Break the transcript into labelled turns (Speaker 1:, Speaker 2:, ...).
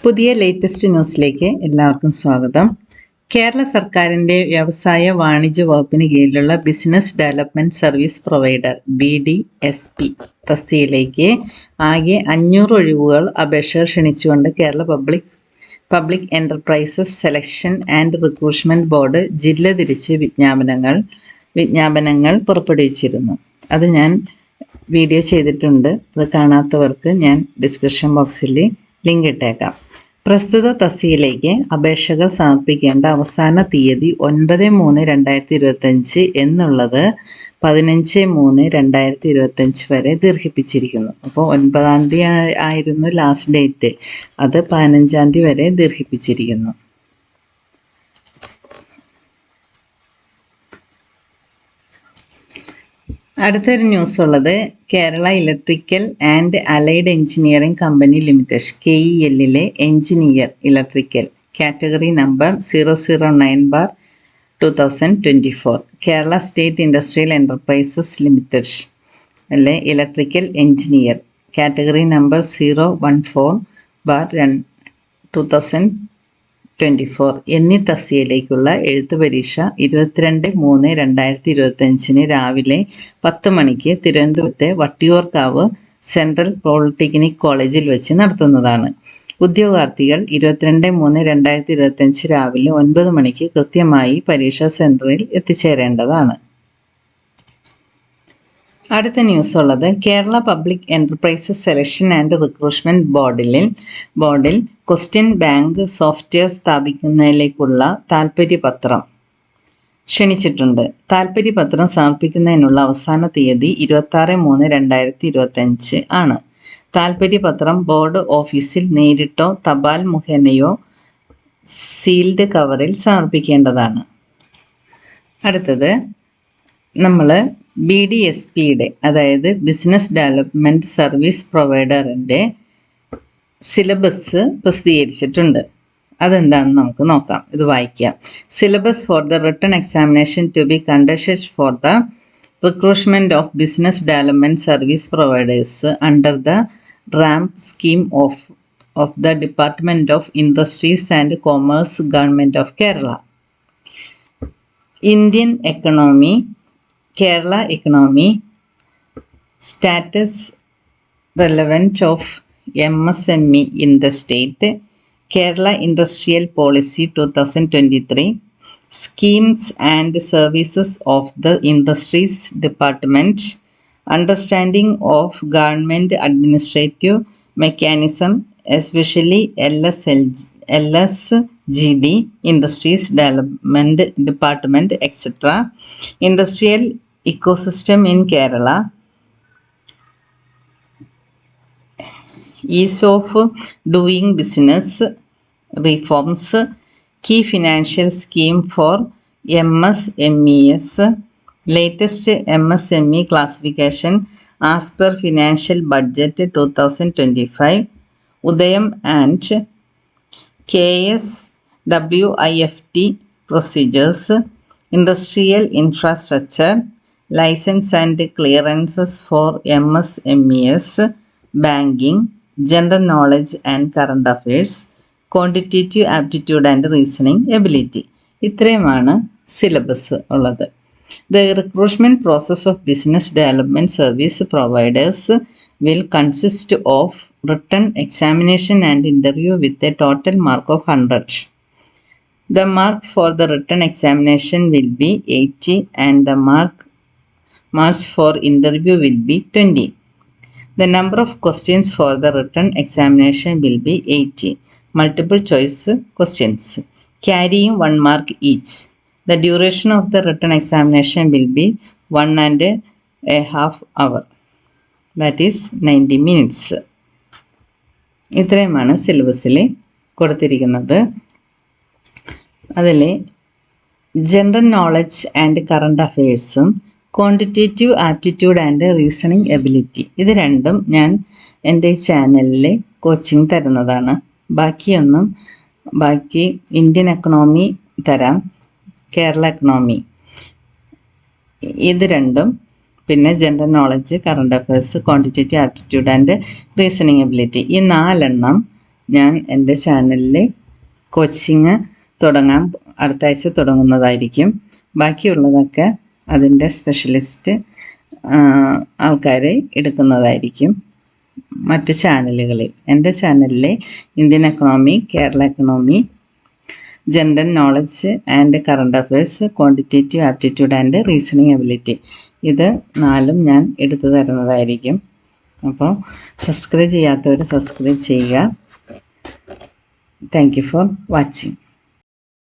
Speaker 1: പുതിയ ലേറ്റസ്റ്റ് ന്യൂസിലേക്ക് എല്ലാവർക്കും സ്വാഗതം. കേരള സർക്കാരിൻ്റെ വ്യവസായ വാണിജ്യ വകുപ്പിന് കീഴിലുള്ള business development service provider BDSP തസ്തികയിലേക്ക് ആകെ 500 ഒഴിവുകൾ അപേക്ഷകൾ ക്ഷണിച്ചുകൊണ്ട് Kerala public enterprises selection and recruitment board ജില്ല തിരിച്ച് വിജ്ഞാപനങ്ങൾ പുറപ്പെടുവിച്ചിരുന്നു. അത് ഞാൻ വീഡിയോ ചെയ്തിട്ടുണ്ട്. അത് കാണാത്തവർക്ക് ഞാൻ ഡിസ്ക്രിപ്ഷൻ ബോക്സിൽ ലിങ്ക് ഇട്ടേക്കാം. പ്രസ്തുത തസ്തികയിലേക്ക് അപേക്ഷകൾ സമർപ്പിക്കേണ്ട അവസാന തീയതി 9/3/2025 എന്നുള്ളത് 15/3/2025 വരെ ദീർഘിപ്പിച്ചിരിക്കുന്നു. അപ്പോൾ 9-ാം തീയതി ആയിരുന്നു ലാസ്റ്റ് ഡേറ്റ്, അത് 15-ാം തീയതി വരെ ദീർഘിപ്പിച്ചിരിക്കുന്നു. അടുത്തൊരു ന്യൂസ് ഉള്ളത് Kerala electrical and allied engineering company limited KELലെ engineer electrical category number 009/2024 Kerala state industrial enterprises limited അല്ലെ ഇലക്ട്രിക്കൽ എഞ്ചിനീയർ കാറ്റഗറി നമ്പർ 014/2024 എന്നീ തസ്തികയിലേക്കുള്ള എഴുത്ത് പരീക്ഷ 22/3/2025 രാവിലെ 10 മണിക്ക് തിരുവനന്തപുരത്തെ വട്ടിയൂർക്കാവ് സെൻട്രൽ പോളിടെക്നിക് കോളേജിൽ വെച്ച് നടത്തുന്നതാണ്. ഉദ്യോഗാർത്ഥികൾ 22/3/2025 രാവിലെ 9 മണിക്ക് കൃത്യമായി പരീക്ഷാ സെൻറ്ററിൽ എത്തിച്ചേരേണ്ടതാണ്. അടുത്ത ന്യൂസ് ഉള്ളത് Kerala public enterprises selection and recruitment ബോർഡിൽ ക്വസ്റ്റ്യൻ ബാങ്ക് സോഫ്റ്റ്വെയർ സ്ഥാപിക്കുന്നതിലേക്കുള്ള താൽപ്പര്യപത്രം ക്ഷണിച്ചിട്ടുണ്ട്. താൽപ്പര്യപത്രം സമർപ്പിക്കുന്നതിനുള്ള അവസാന തീയതി 26/3/2025 ആണ്. താൽപ്പര്യപത്രം ബോർഡ് ഓഫീസിൽ നേരിട്ടോ തപാൽ മുഖേനയോ സീൽഡ് കവറിൽ സമർപ്പിക്കേണ്ടതാണ്. അടുത്തത് നമ്മൾ BDSPയുടെ അതായത് ബിസിനസ് ഡെവലപ്മെൻറ്റ് സർവീസ് പ്രൊവൈഡറിൻ്റെ സിലബസ് പ്രസിദ്ധീകരിച്ചിട്ടുണ്ട്. അതെന്താണെന്ന് നമുക്ക് നോക്കാം. ഇത് വായിക്കാം. Syllabus for the written examination to be conducted for the recruitment of business development service providers under the ramp scheme of the department of industries and commerce government of Kerala. Indian economy, Kerala economy, status relevant of MSME in the state, Kerala Industrial Policy 2023, schemes and services of the Industries Department, understanding of government administrative mechanism, especially LSGD, Industries Development Department, etc. Industrial ecosystem in Kerala, ease of doing business reforms, key financial scheme for MSMEs, latest MSME classification as per financial budget 2025, Udayam and KSWIFT procedures, industrial infrastructure, license and clearances for MSMEs, banking, general knowledge and current affairs, quantitative aptitude and reasoning ability. ഇത്രയുമാണ് syllabus ഉള്ളത്. The recruitment process of business development service providers will consist of written examination and interview with a total mark of 100. The mark for the written examination will be 80 and the marks for interview will be 20. The number of questions for the written examination will be 80 multiple choice questions carrying 1 mark each. The duration of the written examination will be 1.5 hours. That is 90 minutes. ഇത്രയുമാണ് സിലബസിൽ കൊടുത്തിരിക്കുന്നത്. അതിൽ general knowledge and current അഫെയർസും quantitative aptitude and reasoning ability ഇത് രണ്ടും ഞാൻ എൻ്റെ ചാനലിൽ കോച്ചിങ് തരുന്നതാണ്. ബാക്കി ഇന്ത്യൻ എക്കണോമി തരാം, കേരള എക്കണോമി ഇത് രണ്ടും, പിന്നെ general knowledge, current affairs, quantitative aptitude and reasoning ability ഈ 4 എണ്ണം ഞാൻ എൻ്റെ ചാനലിൽ കോച്ചിങ് അടുത്ത ആഴ്ച തുടങ്ങുന്നതായിരിക്കും. ബാക്കിയുള്ളതൊക്കെ അതിൻ്റെ സ്പെഷ്യലിസ്റ്റ് ആൾക്കാരെ എടുക്കുന്നതായിരിക്കും മറ്റ് ചാനലുകളിൽ. എൻ്റെ ചാനലിൽ Indian economy, Kerala economy, general knowledge and current affairs, quantitative aptitude and reasoning ability, ഇത് 4ഉം ഞാൻ എടുത്തു തരുന്നതായിരിക്കും. അപ്പോൾ സബ്സ്ക്രൈബ് ചെയ്യാത്തവർ സബ്സ്ക്രൈബ് ചെയ്യുക. Thank you for watching.